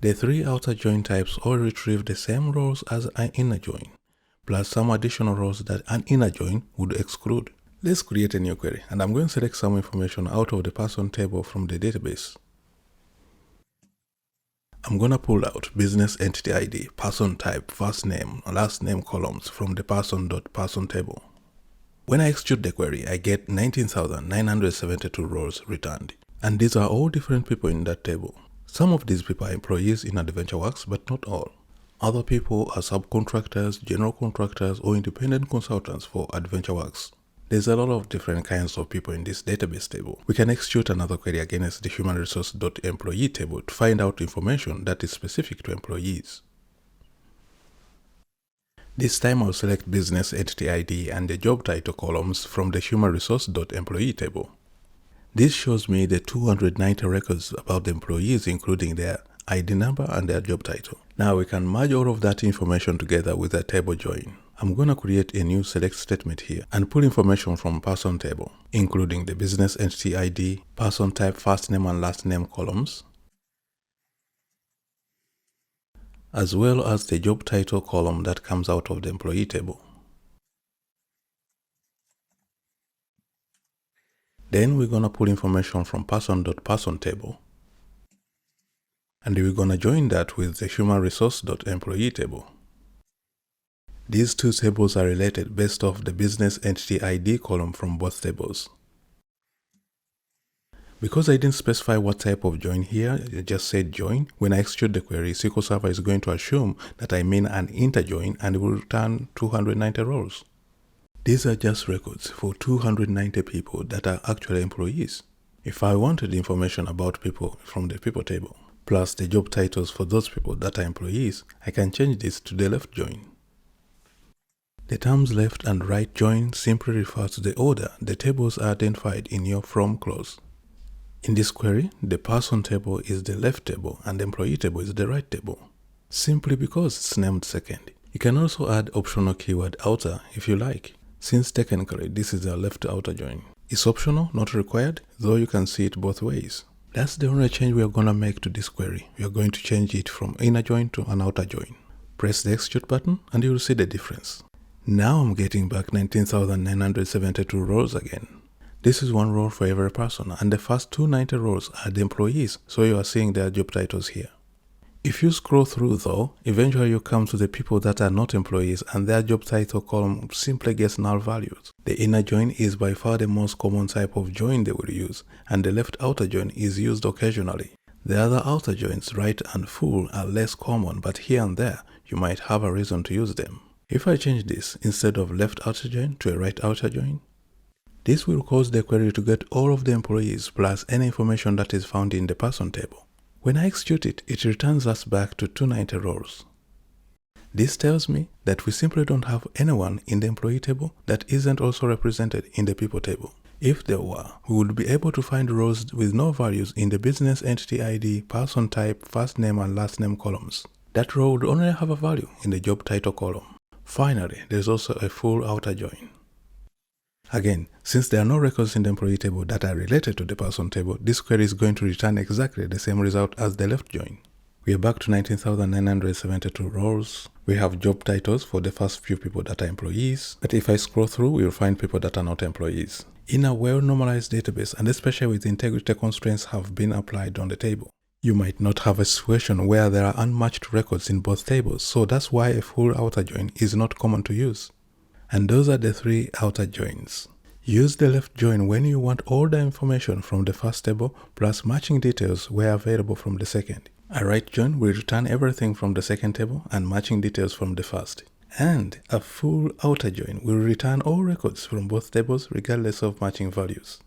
The three outer join types all retrieve the same rows as an inner join, plus some additional rows that an inner join would exclude. Let's create a new query, and I'm going to select some information out of the person table from the database. I'm going to pull out business entity ID, person type, first name, last name columns from the person.person table. When I execute the query, I get 19,972 rows returned. And these are all different people in that table. Some of these people are employees in AdventureWorks, but not all. Other people are subcontractors, general contractors, or independent consultants for AdventureWorks. There's a lot of different kinds of people in this database table. We can execute another query against the human resource.employee table to find out information that is specific to employees. This time I'll select business entity ID and the job title columns from the human resource.employee table. This shows me the 290 records about the employees, including their ID number and their job title. Now we can merge all of that information together with a table join. I'm going to create a new select statement here and pull information from person table, including the business entity ID, person type, first name and last name columns, as well as the job title column that comes out of the employee table. Then we're going to pull information from person.person table, and we're going to join that with the human resource.employee table. These two tables are related based off the business entity ID column from both tables. Because I didn't specify what type of join here, I just said join, when I execute the query, SQL Server is going to assume that I mean an interjoin and it will return 290 rows. These are just records for 290 people that are actually employees. If I wanted information about people from the people table, plus the job titles for those people that are employees, I can change this to the left join. The terms left and right join simply refer to the order the tables are identified in your from clause. In this query, the person table is the left table and the employee table is the right table, simply because it's named second. You can also add optional keyword outer if you like, since technically this is a left outer join. It's optional, not required, though you can see it both ways. That's the only change we are going to make to this query. We are going to change it from inner join to an outer join. Press the execute button and you will see the difference. Now I'm getting back 19,972 rows again. This is one row for every person, and the first 290 rows are the employees, so you are seeing their job titles here. If you scroll through though, eventually you come to the people that are not employees and their job title column simply gets null values. The inner join is by far the most common type of join they will use, and the left outer join is used occasionally. The other outer joins, right and full, are less common, but here and there you might have a reason to use them. If I change this instead of left outer join to a right outer join, this will cause the query to get all of the employees plus any information that is found in the person table. When I execute it, it returns us back to 290 rows. This tells me that we simply don't have anyone in the employee table that isn't also represented in the people table. If there were, we would be able to find rows with no values in the business entity ID, person type, first name and last name columns. That row would only have a value in the job title column. Finally, there's also a full outer join. Again, since there are no records in the employee table that are related to the person table, this query is going to return exactly the same result as the left join. We are back to 19,972 rows. We have job titles for the first few people that are employees, but if I scroll through, we will find people that are not employees. In a well-normalized database, and especially with integrity constraints have been applied on the table, you might not have a situation where there are unmatched records in both tables, so that's why a full outer join is not common to use. And those are the three outer joins. Use the left join when you want all the information from the first table plus matching details where available from the second. A right join will return everything from the second table and matching details from the first. And a full outer join will return all records from both tables regardless of matching values.